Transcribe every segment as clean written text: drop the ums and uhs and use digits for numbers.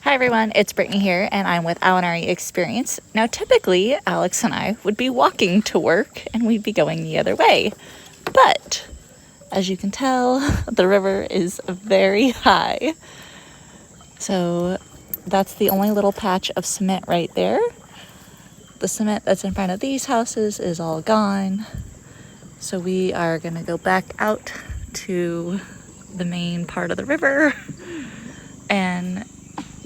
Hi everyone, it's Brittany here and I'm with Alinari Experience. Now typically Alex and I would be walking to work and we'd be going the other way. But as you can tell, the river is very high. So that's the only little patch of cement right there. The cement that's in front of these houses is all gone. So we are gonna go back out to the main part of the river and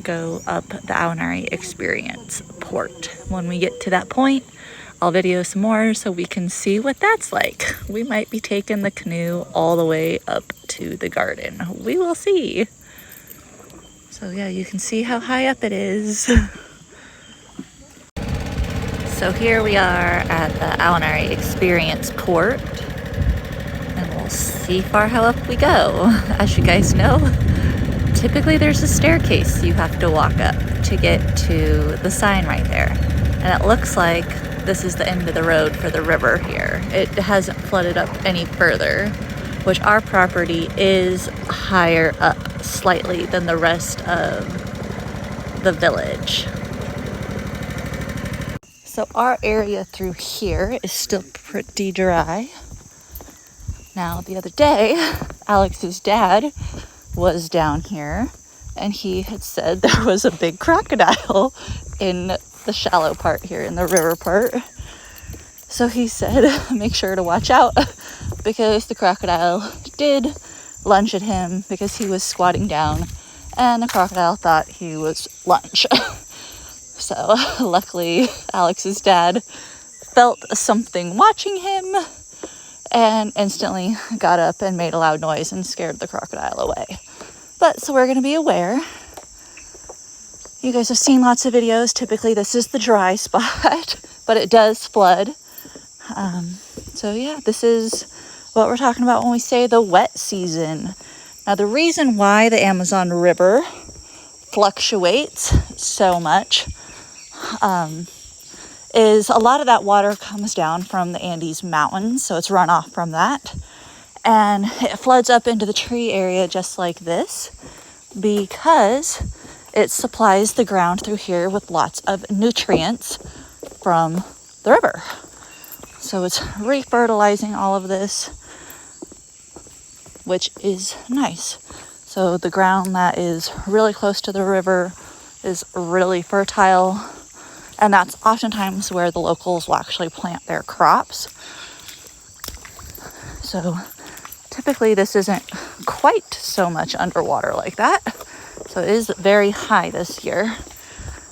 go up the Alinari Experience port. When we get to that point, I'll video some more so we can see what that's like. We might be taking the canoe all the way up to the garden. We will see. So yeah, you can see how high up it is. So here we are at the Alinari Experience port, and we'll see how up we go. As you guys know, typically there's a staircase you have to walk up to get to the sign right there. And it looks like this is the end of the road for the river here. It hasn't flooded up any further, which our property is higher up slightly than the rest of the village. So our area through here is still pretty dry. Now the other day, Alex's dad was down here and he had said there was a big crocodile in the shallow part here, in the river part. So he said make sure to watch out because the crocodile did lunge at him because he was squatting down and the crocodile thought he was lunch. So luckily Alex's dad felt something watching him and instantly got up and made a loud noise and scared the crocodile away. But so we're going to be aware. You guys have seen lots of videos. Typically this is the dry spot, but it does flood. So yeah, this is what we're talking about when we say the wet season. Now the reason why the Amazon River fluctuates so much is a lot of that water comes down from the Andes Mountains, so it's runoff from that. And it floods up into the tree area just like this because it supplies the ground through here with lots of nutrients from the river. So it's refertilizing all of this, which is nice. So the ground that is really close to the river is really fertile. And that's oftentimes where the locals will actually plant their crops. So typically this isn't quite so much underwater like that. So it is very high this year.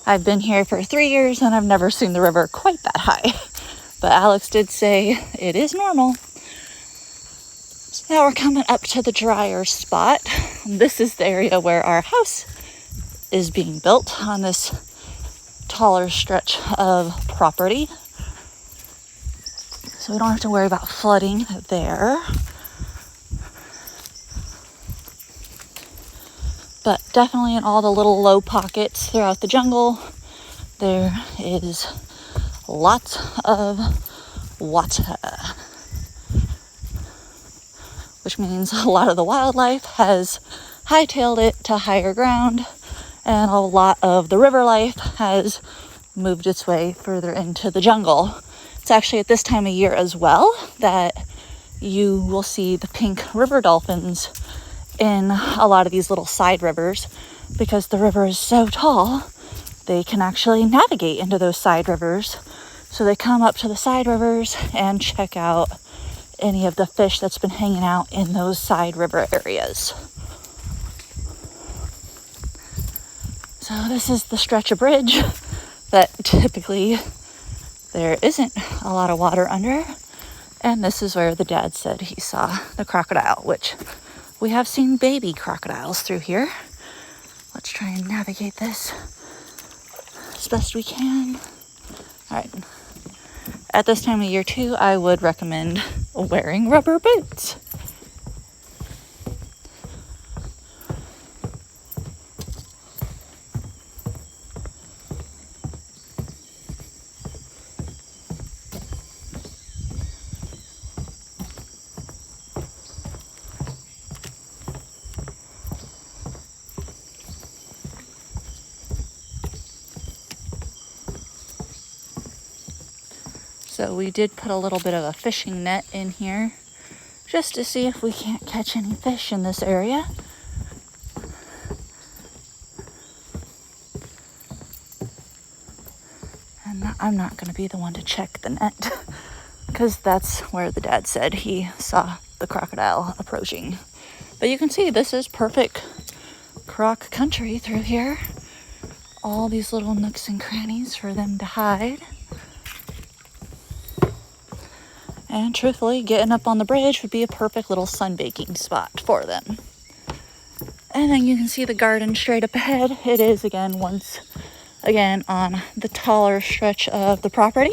I've been here for 3 years and I've never seen the river quite that high. But Alex did say it is normal. So now we're coming up to the drier spot. This is the area where our house is being built on this taller stretch of property. So we don't have to worry about flooding there. But definitely in all the little low pockets throughout the jungle, there is lots of water. Which means a lot of the wildlife has hightailed it to higher ground, and a lot of the river life has moved its way further into the jungle. It's actually at this time of year as well that you will see the pink river dolphins in a lot of these little side rivers because the river is so tall, they can actually navigate into those side rivers. So they come up to the side rivers and check out any of the fish that's been hanging out in those side river areas. So this is the stretch of bridge that typically there isn't a lot of water under. And this is where the dad said he saw the crocodile, which we have seen baby crocodiles through here. Let's try and navigate this as best we can. All right. At this time of year too, I would recommend wearing rubber boots. So we did put a little bit of a fishing net in here just to see if we can't catch any fish in this area. And I'm not going to be the one to check the net because that's where the dad said he saw the crocodile approaching. But you can see this is perfect croc country through here. All these little nooks and crannies for them to hide. And truthfully, getting up on the bridge would be a perfect little sunbaking spot for them. And then you can see the garden straight up ahead. It is once again on the taller stretch of the property.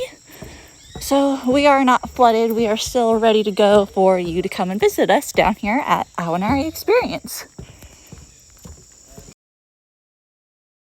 So we are not flooded. We are still ready to go for you to come and visit us down here at Awanari Experience.